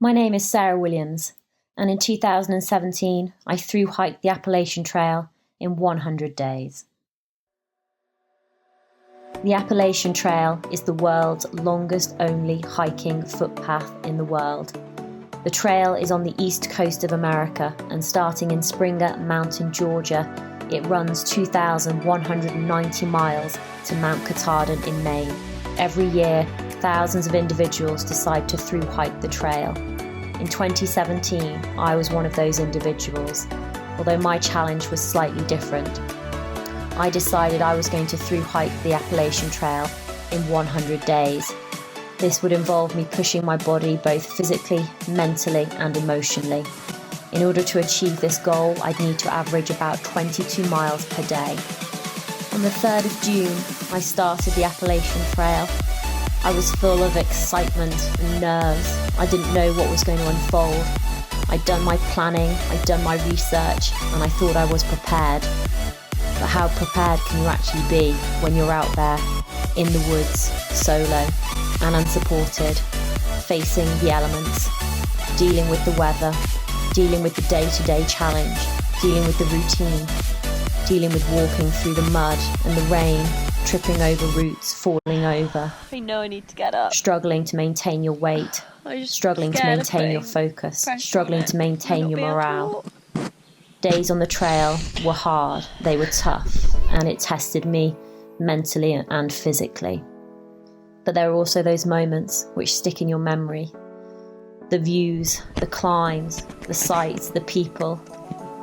My name is Sarah Williams, and in 2017 I thru hiked the Appalachian Trail in 100 days. The Appalachian Trail is the world's longest only hiking footpath in the world. The trail is on the east coast of America, and starting in Springer Mountain, Georgia, it runs 2,190 miles to Mount Katahdin in Maine. Every year, thousands of individuals decide to thru hike the trail. In 2017, I was one of those individuals, although my challenge was slightly different. I decided I was going to thru hike the Appalachian Trail in 100 days. This would involve me pushing my body both physically, mentally, and emotionally. In order to achieve this goal, I'd need to average about 22 miles per day. On the 3rd of June, I started the Appalachian Trail. I was full of excitement and nerves. I didn't know what was going to unfold. I'd done my planning, I'd done my research, and I thought I was prepared. But how prepared can you actually be when you're out there in the woods, solo and unsupported, facing the elements, dealing with the weather, dealing with the day-to-day challenge, dealing with the routine, dealing with walking through the mud and the rain, tripping over roots, falling over. I know I need to get up. Struggling to maintain your weight, struggling to maintain your focus, struggling to maintain your morale. Days on the trail were hard, they were tough, and it tested me mentally and physically. But there are also those moments which stick in your memory. The views, the climbs, the sights, the people,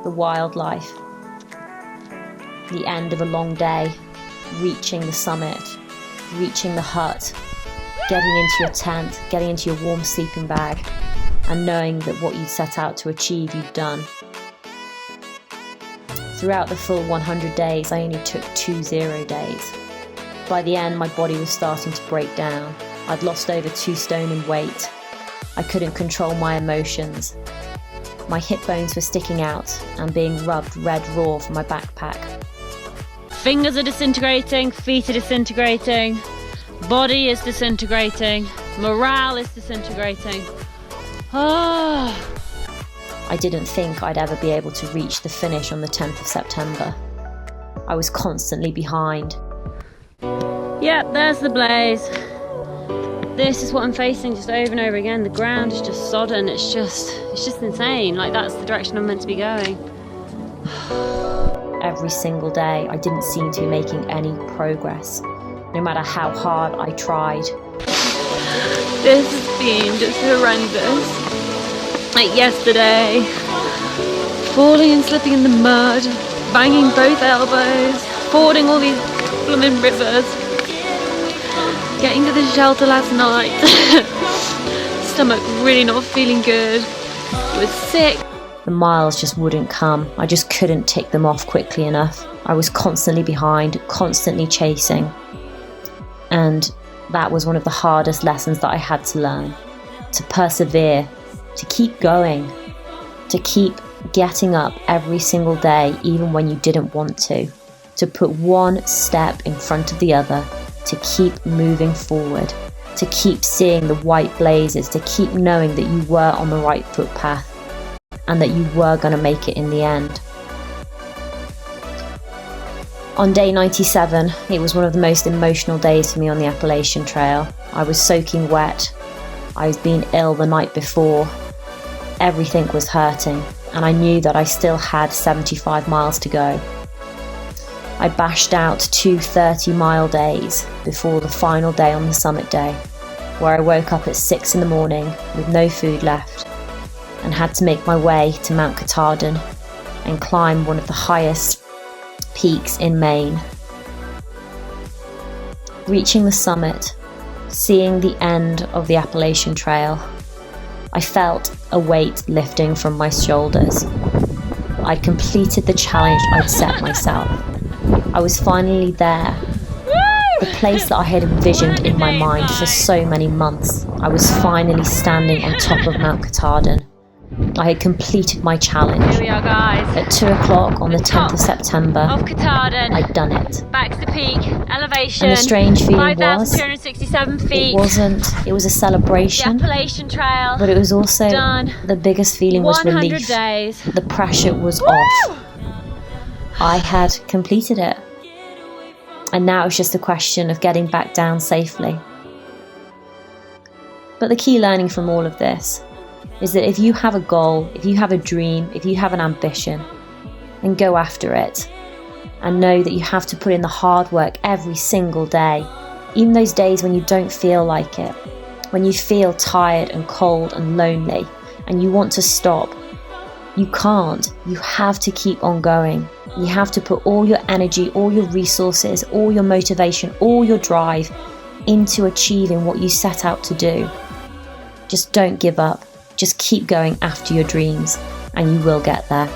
the wildlife. The end of a long day, reaching the summit, reaching the hut, getting into your tent, getting into your warm sleeping bag, and knowing that what you'd set out to achieve, you'd done. Throughout the full 100 days, I only took 2 0 days. By the end, my body was starting to break down. I'd lost over 2 stone in weight. I couldn't control my emotions. My hip bones were sticking out and being rubbed red raw from my backpack. Fingers are disintegrating, feet are disintegrating, body is disintegrating, morale is disintegrating. I didn't think I'd ever be able to reach the finish on the 10th of September. I was constantly behind. Yep, there's the blaze. This is what I'm facing just over and over again. The ground is just sodden. It's just insane. Like, that's the direction I'm meant to be going. Every single day, I didn't seem to be making any progress, no matter how hard I tried. This has been just horrendous. Like yesterday, falling and slipping in the mud, banging both elbows, fording all these blooming rivers, getting to the shelter last night, stomach really not feeling good, I was sick. The miles just wouldn't come. I just couldn't tick them off quickly enough. I was constantly behind, constantly chasing. And that was one of the hardest lessons that I had to learn. To persevere, to keep going, to keep getting up every single day, even when you didn't want to put one step in front of the other, to keep moving forward, to keep seeing the white blazes, to keep knowing that you were on the right footpath, and that you were going to make it in the end. On day 97, it was one of the most emotional days for me on the Appalachian Trail. I was soaking wet. I was being ill the night before. Everything was hurting, and I knew that I still had 75 miles to go. I bashed out 2 30-mile days before the final day on the summit day, where I woke up at 6 in the morning with no food left, and had to make my way to Mount Katahdin and climb one of the highest peaks in Maine. Reaching the summit, seeing the end of the Appalachian Trail, I felt a weight lifting from my shoulders. I'd completed the challenge I'd set myself. I was finally there. The place that I had envisioned in my mind for so many months. I was finally standing on top of Mount Katahdin. I had completed my challenge. Here we are, guys. At 2 o'clock on the 10th of September, Of Katahdin. I'd done it. Back to the peak, elevation. And the strange feeling was, 5,267 feet. it was a celebration. The Appalachian Trail. But it was also, done. the biggest feeling was 100 relief. days. The pressure was Woo! off. I had completed it. And now it's just a question of getting back down safely. But the key learning from all of this is that if you have a goal, if you have a dream, if you have an ambition, then go after it. And know that you have to put in the hard work every single day, even those days when you don't feel like it, when you feel tired and cold and lonely and you want to stop. You can't. You have to keep on going. You have to put all your energy, all your resources, all your motivation, all your drive into achieving what you set out to do. Just don't give up. Just keep going after your dreams and you will get there.